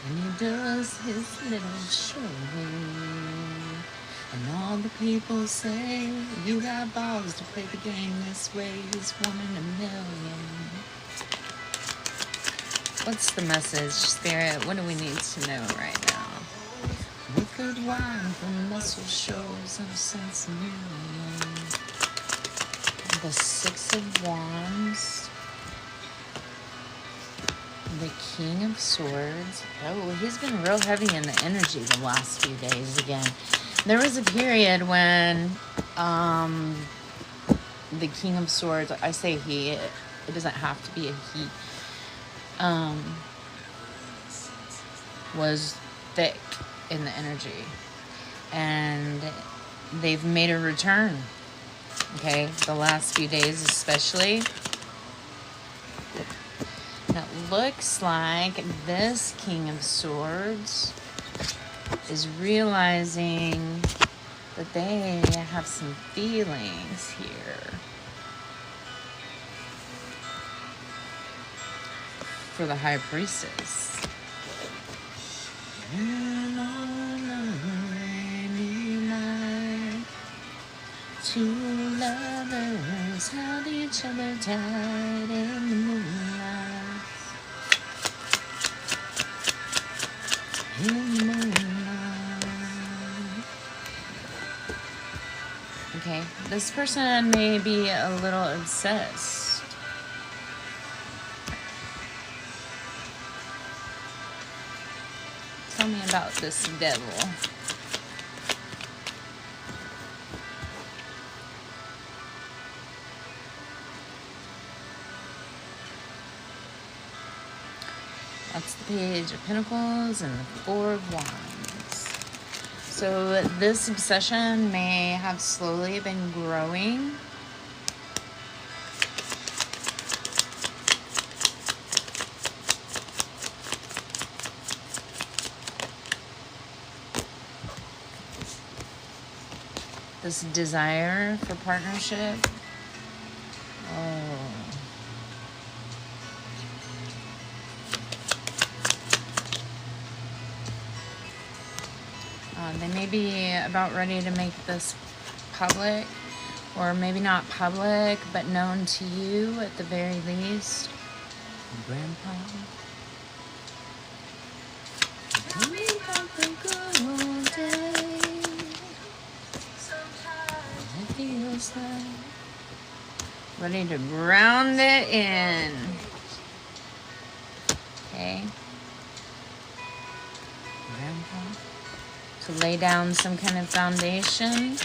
And he does his little show. And all the people say, you got balls to play the game this way. He's one in a million. What's the message, Spirit? What do we need to know right now? With good wine from muscle shows of sense of million. The Six of Wands. The King of Swords. Oh, he's been real heavy in the energy the last few days again. There was a period when the King of Swords, I say he, it doesn't have to be a he, was thick in the energy. And they've made a return. Okay, the last few days especially. And it looks like this King of Swords is realizing that they have some feelings here for the High Priestess. And on a rainy night, two lovers held each other tight in the moonlight. In the moonlight. Okay, this person may be a little obsessed. Tell me about this devil. That's the Page of Pentacles and the Four of Wands. So this obsession may have slowly been growing. This desire for partnership. Oh. They may be about ready to make this public, or maybe not public, but known to you at the very least. Grandpa. Tell me about the good old days. It feels like ready to ground it in. Okay. Grandpa. To lay down some kind of foundation.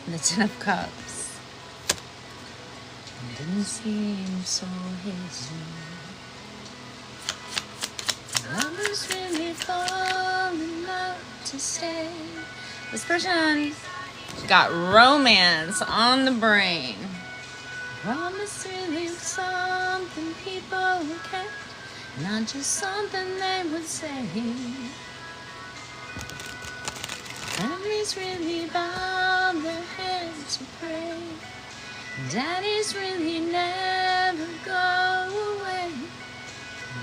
The Ten of Cups. It didn't seem so hazy. Lovers really fall in love to stay. This person got romance on the brain. Promise really something people can't. Not just something they would say. Families really bow their heads to pray. Daddies really never go away.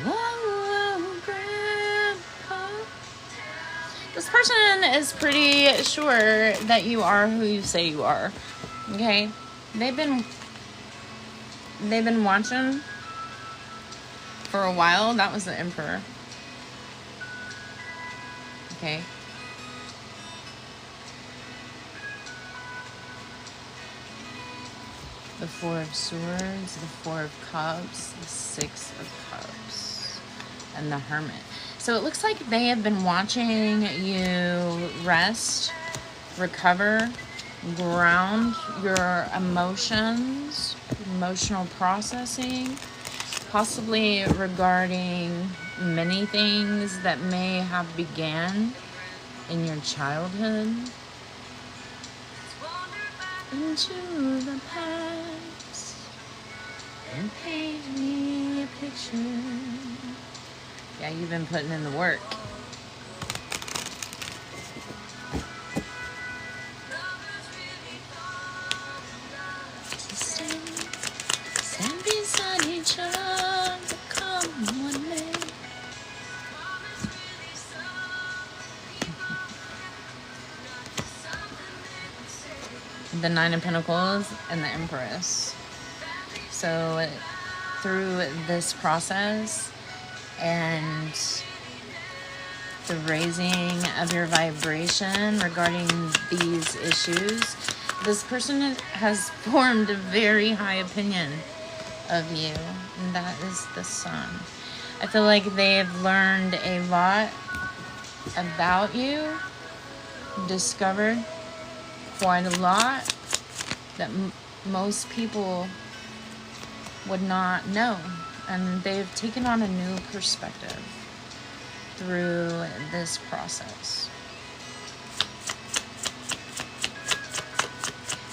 Whoa, Grandpa. This person is pretty sure that you are who you say you are. Okay? They've been watching for a while. That was the Emperor. Okay. The Four of Swords, the Four of Cups, the Six of Cups, and the Hermit. So it looks like they have been watching you rest, recover, ground your emotions, emotional processing, possibly regarding many things that may have began in your childhood. Into the past and paint me a picture. Yeah, you've been putting in the work. Stand beside the Nine of Pentacles, and the Empress. So through this process and the raising of your vibration regarding these issues, this person has formed a very high opinion of you, and that is the Sun. I feel like they've learned a lot about you, discovered quite a lot that most people would not know, and they've taken on a new perspective through this process.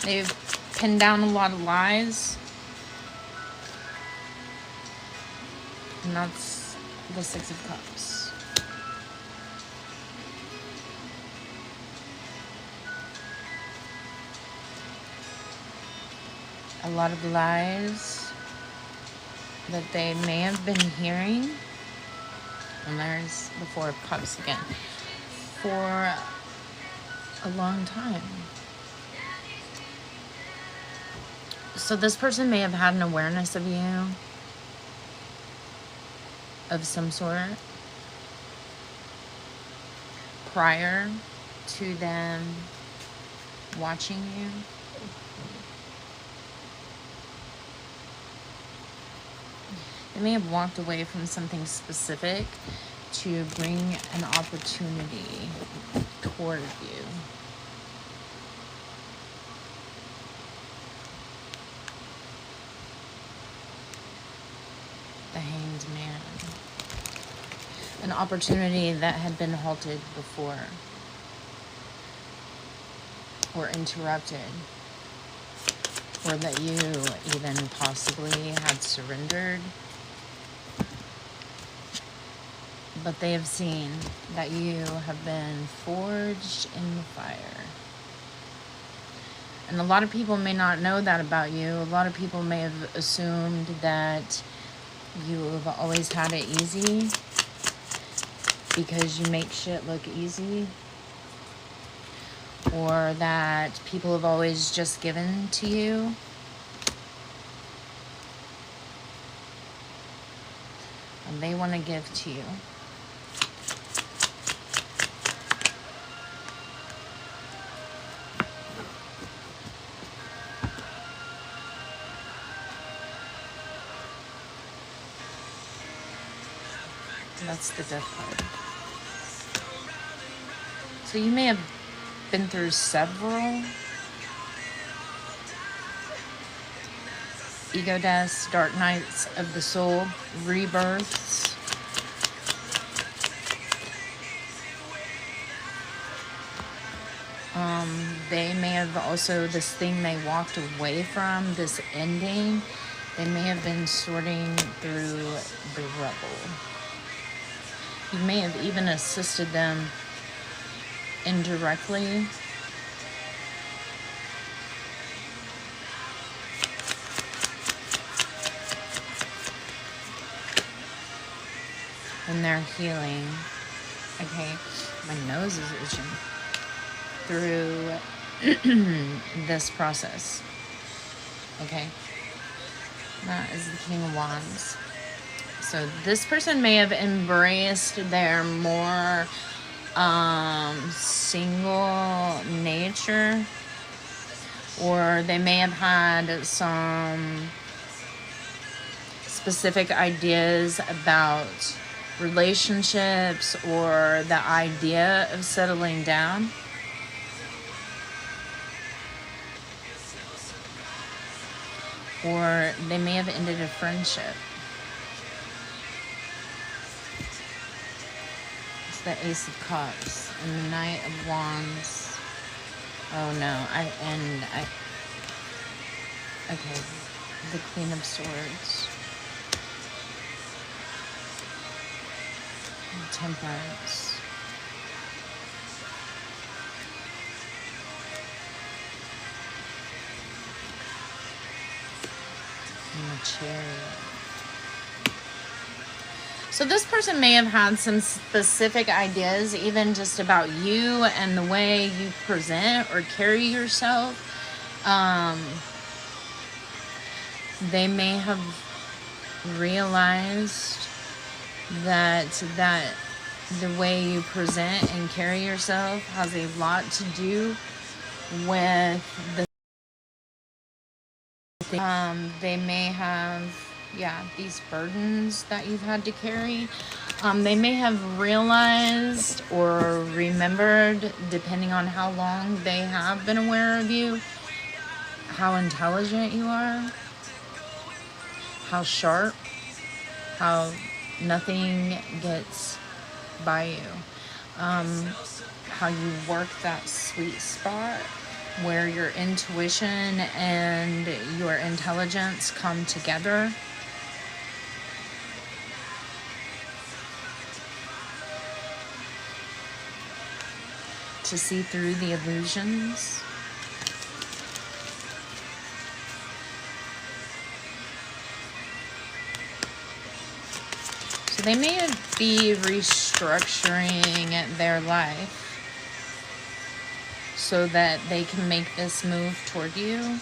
They've pinned down a lot of lies, and that's the Six of Cups. A lot of lies that they may have been hearing. And there's the Four of Cups again. For a long time. So this person may have had an awareness of you of some sort prior to them watching you. They may have walked away from something specific to bring an opportunity toward you. The Hanged Man. An opportunity that had been halted before or interrupted, or that you even possibly had surrendered. But they have seen that you have been forged in the fire. And a lot of people may not know that about you. A lot of people may have assumed that you have always had it easy because you make shit look easy. Or that people have always just given to you. And they want to give to you. That's the Death card. So you may have been through several ego deaths, dark nights of the soul, rebirths. They may have also, this thing they walked away from, this ending, they may have been sorting through the rubble. You may have even assisted them indirectly. In their healing. Okay, my nose is itching. Through this process. Okay, that is the King of Wands. So this person may have embraced their more single nature, or they may have had some specific ideas about relationships or the idea of settling down. Or they may have ended a friendship. It's the Ace of Cups and the Knight of Wands. Oh no, okay, the Queen of Swords. And Temperance. And the Chariot. So this person may have had some specific ideas, even just about you and the way you present or carry yourself, Um, they may have realized that the way you present and carry yourself has a lot to do with the they may have, yeah, these burdens that you've had to carry. They may have realized or remembered, depending on how long they have been aware of you, how intelligent you are, how sharp, how nothing gets by you, how you work that sweet spot where your intuition and your intelligence come together. To see through the illusions. So they may be restructuring their life so that they can make this move toward you.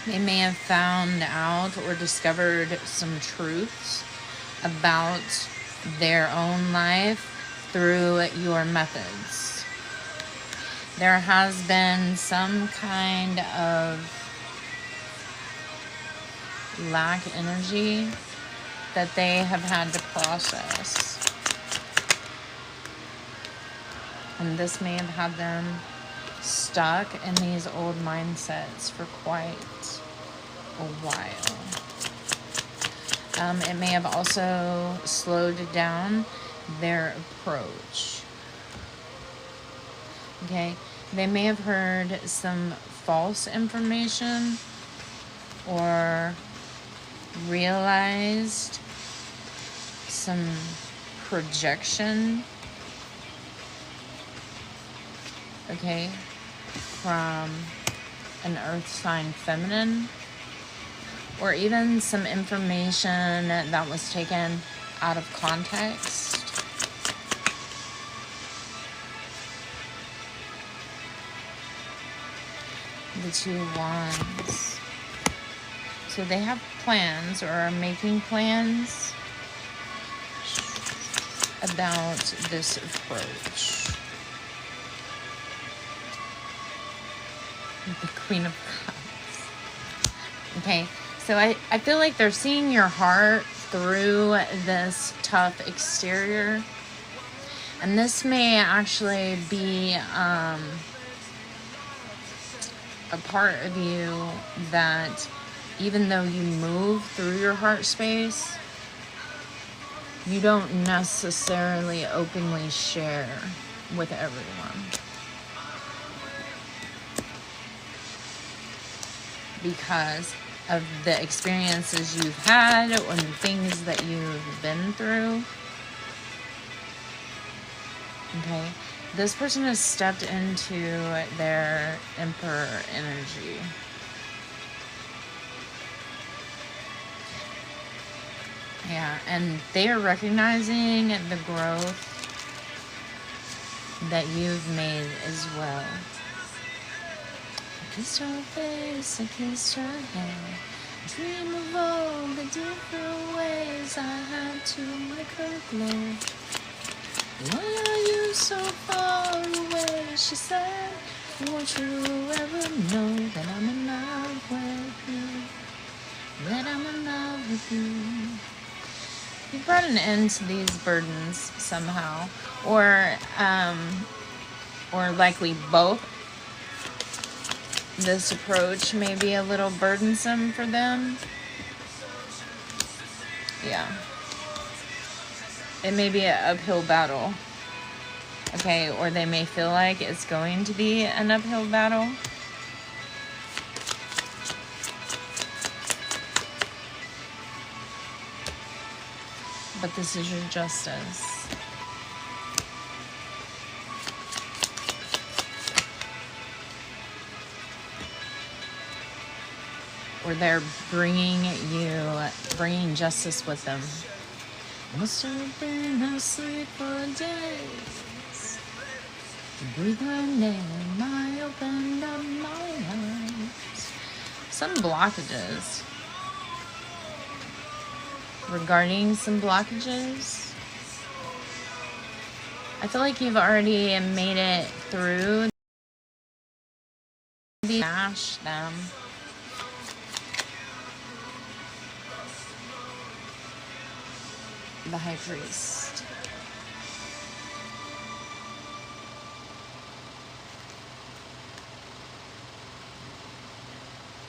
They may have found out or discovered some truths about their own life through your methods. There has been some kind of lack energy that they have had to process. And this may have had them stuck in these old mindsets for quite a while. It may have also slowed down their approach. Okay, they may have heard some false information or realized some projection, okay, from an earth sign feminine, or even some information that was taken out of context. The 2 Wands. So they have plans or are making plans about this approach. The Queen of Cups. Okay, so I feel like they're seeing your heart through this tough exterior. And this may actually be a part of you that, even though you move through your heart space, you don't necessarily openly share with everyone. Because of the experiences you've had or the things that you've been through. Okay, this person has stepped into their Emperor energy. Yeah, and they are recognizing the growth that you've made as well. I kissed her face, I kissed her hair. Dream of all the different ways I had to make her glow. Why are you so far away? She said, won't you ever know that I'm in love with you? That I'm in love with you. You brought an end to these burdens somehow, or likely both. This approach may be a little burdensome for them. Yeah. It may be an uphill battle. Okay, or they may feel like it's going to be an uphill battle. But this is your justice. Or they're bringing justice with them. Must have been asleep for days. Breathe my name, I opened up my eyes. Some blockages. Regarding some blockages, I feel like you've already made it through. Smash them. The High Priest.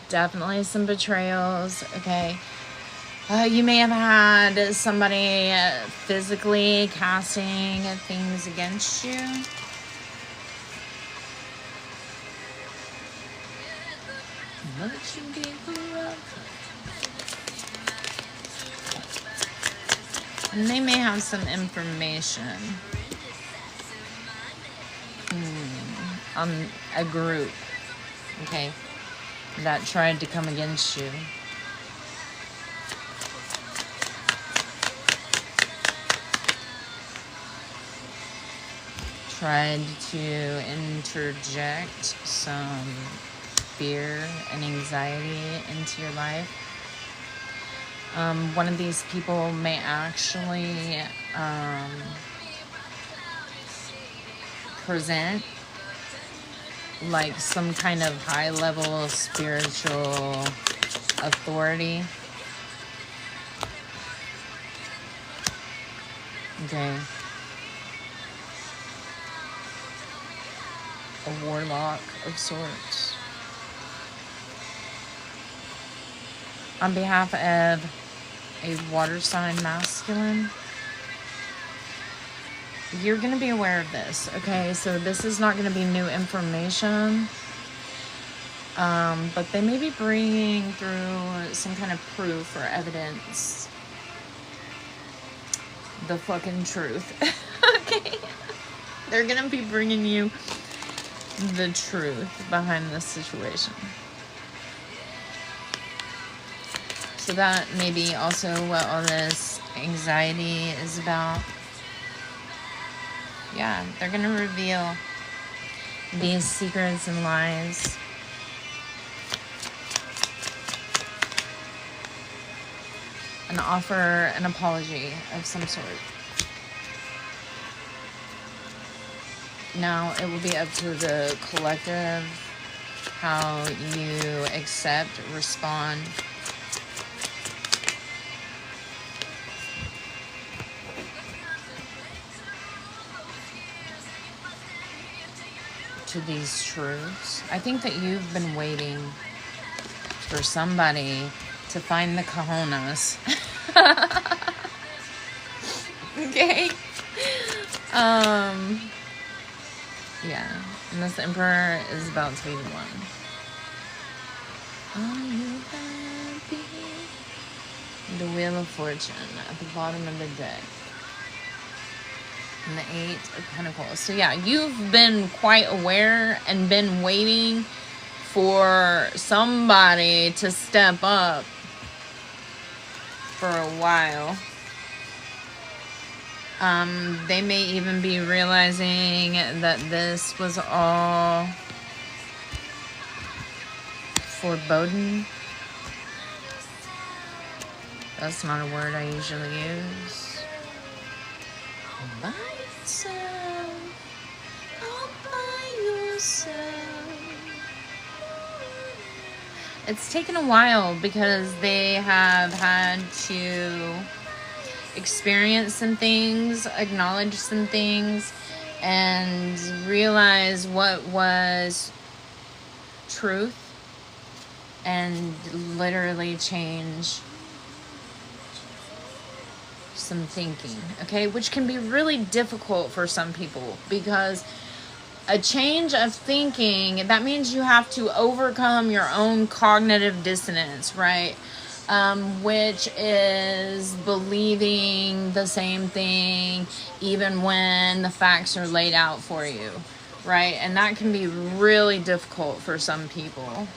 Definitely some betrayals, okay? You may have had somebody physically casting things against you. But you gave her up. And they may have some information on a group, okay, that tried to come against you. Tried to interject some fear and anxiety into your life. One of these people may actually present like some kind of high level spiritual authority. Okay. A warlock of sorts. On behalf of a water sign masculine, you're going to be aware of this, okay? So this is not going to be new information, but they may be bringing through some kind of proof or evidence. The fucking truth. Okay? They're going to be bringing you the truth behind this situation. So that may be also what all this anxiety is about. Yeah, they're going to reveal these secrets and lies. And offer an apology of some sort. Now, it will be up to the collective how you accept, respond to these truths. I think that you've been waiting for somebody to find the cojones. Okay? Yeah. And this Emperor is about to be the one. Are you happy? The Wheel of Fortune at the bottom of the deck. And the Eight of Pentacles. So yeah, you've been quite aware and been waiting for somebody to step up for a while. They may even be realizing that this was all foreboding. That's not a word I usually use. All by yourself. All by yourself. It's taken a while because they have had to experience some things, acknowledge some things, and realize what was truth, and literally change some thinking, okay? Which can be really difficult for some people, because a change of thinking, that means you have to overcome your own cognitive dissonance, right? Which is believing the same thing even when the facts are laid out for you, right? And that can be really difficult for some people.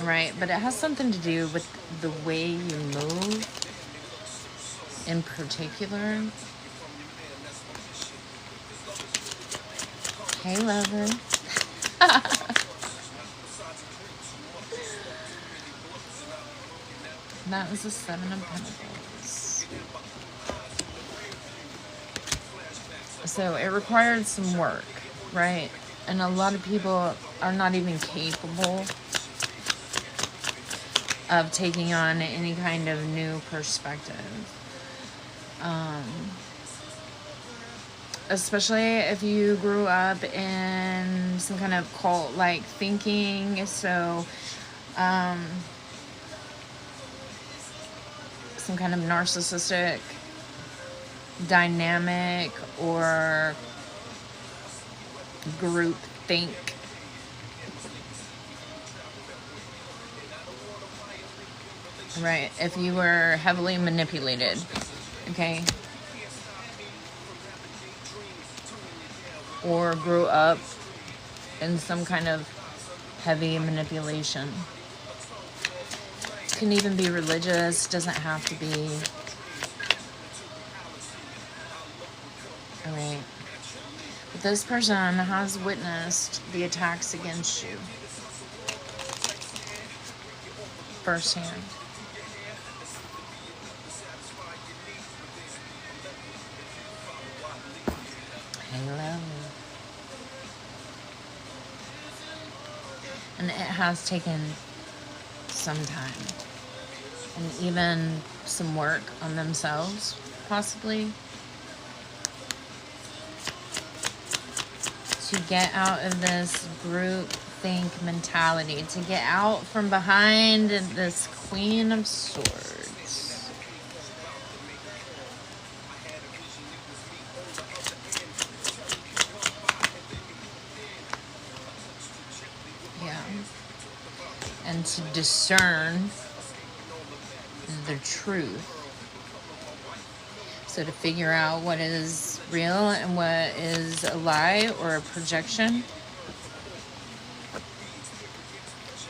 right? But it has something to do with the way you move in particular. Hey, lover. That was the Seven of Pentacles. So it required some work, right? And a lot of people are not even capable of taking on any kind of new perspective. Especially if you grew up in some kind of cult-like thinking. So, some kind of narcissistic dynamic or group think. Right? If you were heavily manipulated, okay? Or grew up in some kind of heavy manipulation. Can even be religious, doesn't have to be. Alright. But this person has witnessed the attacks against you firsthand. Hello. And it has taken some time. And even some work on themselves, possibly. To get out of this group think mentality. To get out from behind this Queen of Swords. Yeah. And to discern the truth. So to figure out what is real and what is a lie or a projection.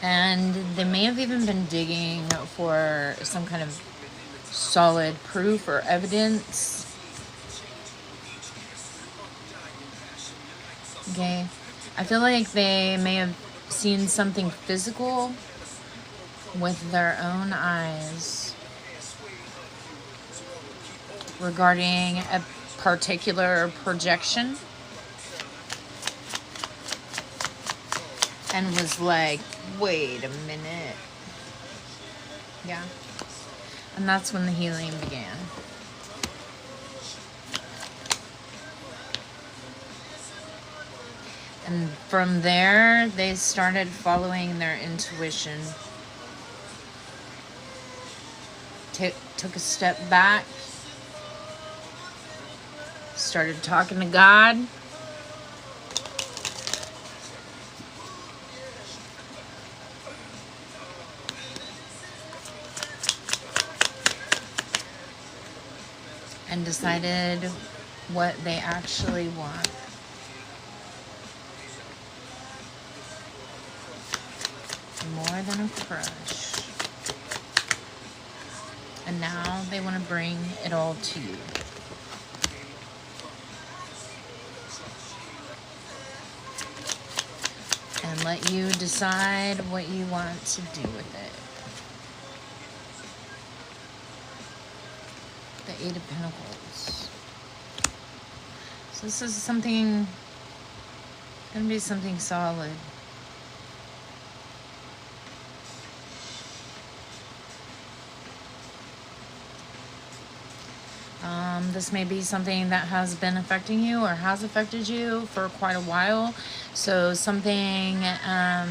And they may have even been digging for some kind of solid proof or evidence. Okay. I feel like they may have seen something physical with their own eyes regarding a particular projection and was like, wait a minute. Yeah. And that's when the healing began. And from there, they started following their intuition. Took a step back. Started talking to God. And decided what they actually want. More than a crush. And now they want to bring it all to you. And let you decide what you want to do with it. The Eight of Pentacles. So this is something, going to be something solid. This may be something that has been affecting you or has affected you for quite a while. So something, I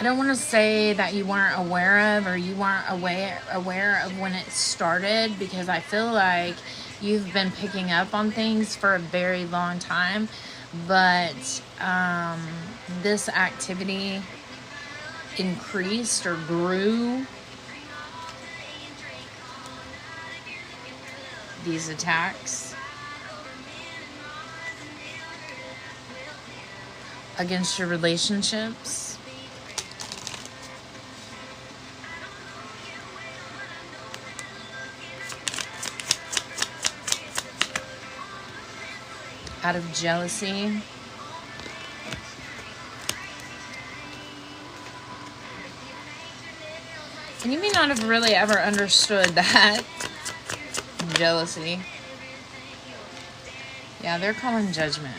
don't want to say that you weren't aware of or you weren't aware of when it started, because I feel like you've been picking up on things for a very long time. But this activity increased or grew. These attacks against your relationships, out of jealousy. And you may not have really ever understood that. Jealousy. Yeah, they're calling judgment.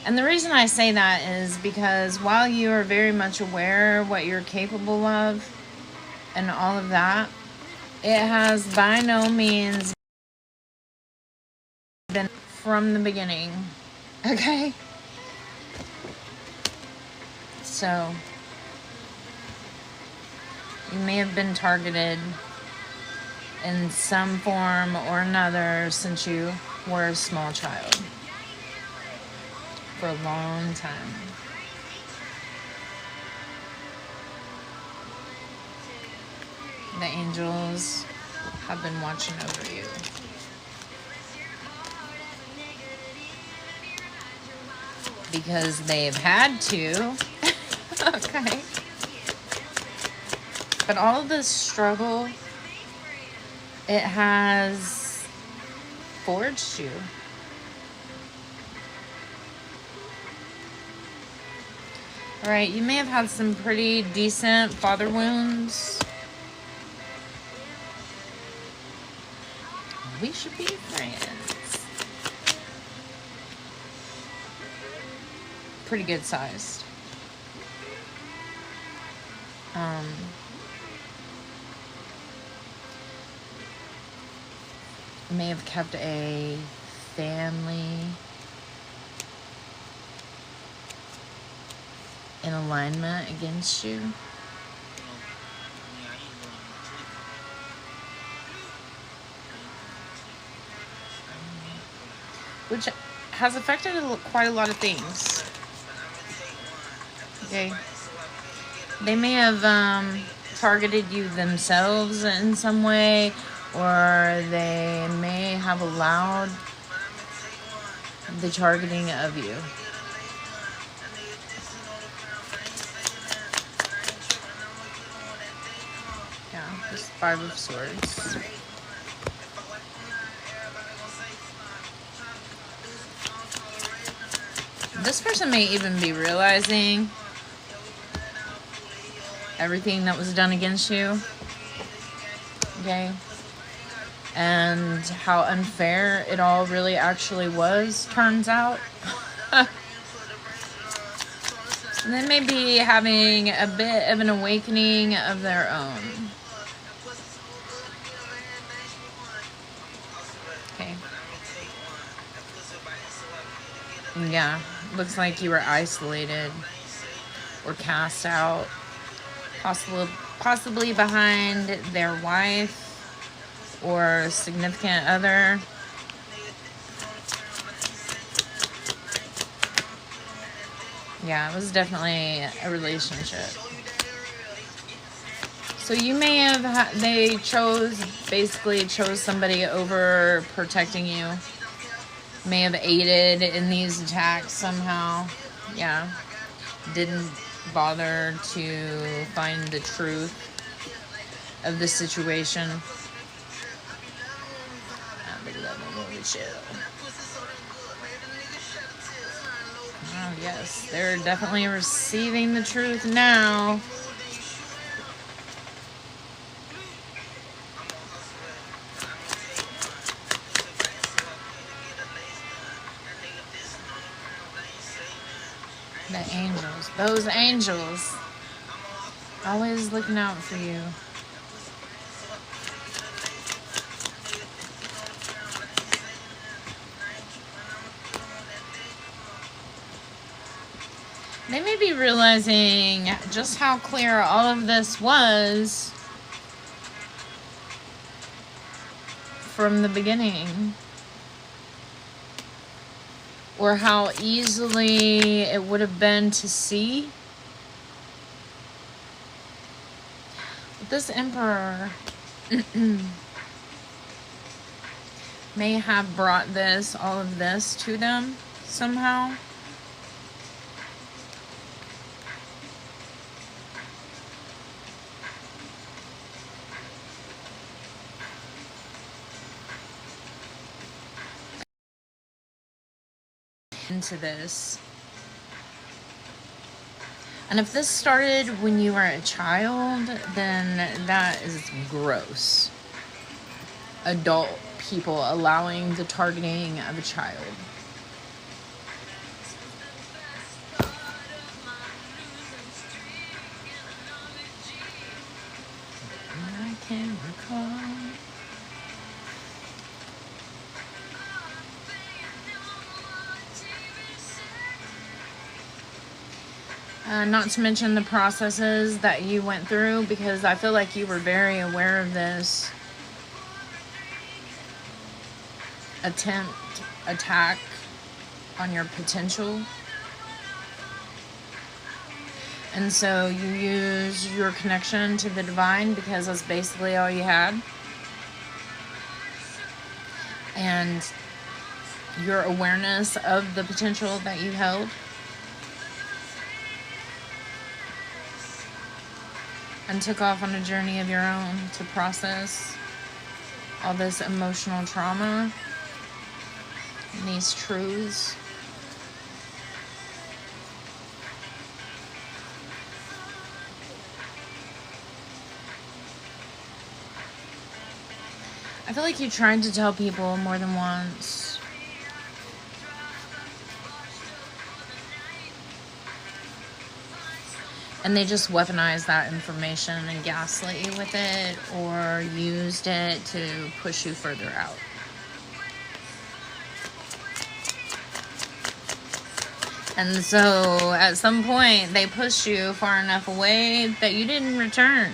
And the reason I say that is because while you are very much aware of what you're capable of and all of that, it has by no means been from the beginning. Okay? So, you may have been targeted in some form or another since you were a small child. For a long time. The angels have been watching over you. Because they've had to. Okay. But all of this struggle, it has forged you. Right, you may have had some pretty decent father wounds. We should be friends. Pretty good sized. May have kept a family in alignment against you. Which has affected quite a lot of things. Okay. They may have targeted you themselves in some way, or they may have allowed the targeting of you. Just 5 of Swords. This person may even be realizing everything that was done against you. Okay? And how unfair it all really actually was, turns out. And they may be having a bit of an awakening of their own. Okay. Yeah, looks like you were isolated or cast out, possibly behind their wife or significant other. Yeah, it was definitely a relationship. So you may have, they basically chose somebody over protecting you. May have aided in these attacks somehow. Yeah. Didn't bother to find the truth of the situation. Oh, yes. They're definitely receiving the truth now. The angels. Those angels. Always looking out for you. They may be realizing just how clear all of this was from the beginning. Or how easily it would have been to see. But this Emperor may have brought all of this to them somehow. into this. And if this started when you were a child, then that is gross. Adult people allowing the targeting of a child. I can recall. Not to mention the processes that you went through, because I feel like you were very aware of this attack on your potential. And so you use your connection to the divine because that's basically all you had. And your awareness of the potential that you held. And took off on a journey of your own to process all this emotional trauma and these truths. I feel like you tried to tell people more than once. And they just weaponized that information and gaslit you with it, or used it to push you further out. And so at some point they pushed you far enough away that you didn't return.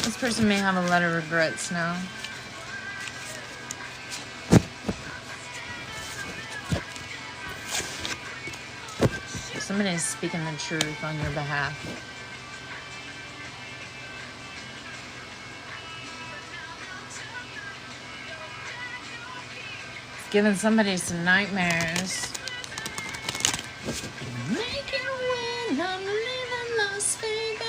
This person may have a lot of regrets now. Somebody is speaking the truth on your behalf. It's giving somebody some nightmares. Make it when I'm leaving Las Vegas.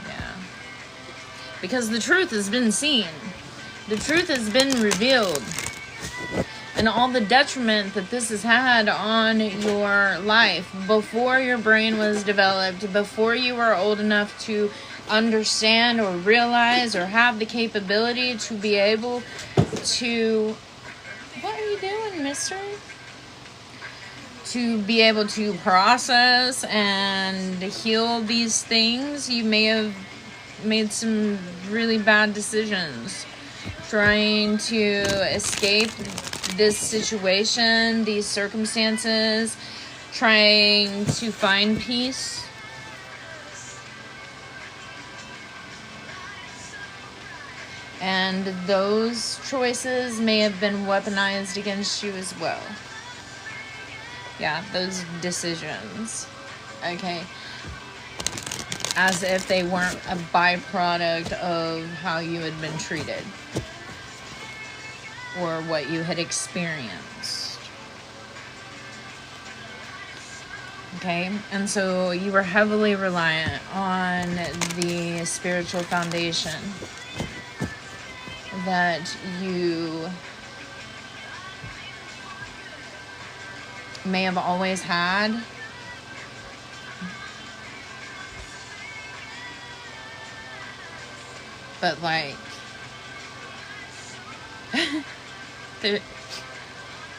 Yeah. Because the truth has been seen. The truth has been revealed. And all the detriment that this has had on your life before your brain was developed, before you were old enough to understand or realize or have the capability to be able to... What are you doing, mister? To be able to process and heal these things, you may have made some really bad decisions. Trying to escape this situation, these circumstances, trying to find peace. And those choices may have been weaponized against you as well. Yeah, those decisions. Okay. As if they weren't a byproduct of how you had been treated. Or what you had experienced. Okay, and so you were heavily reliant on the spiritual foundation that you may have always had. But like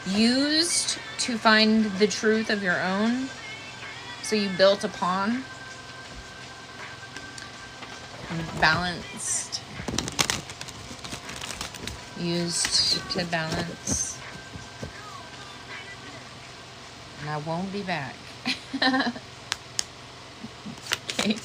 used to find the truth of your own, so you built upon, balanced, used to balance, and I won't be back. Okay.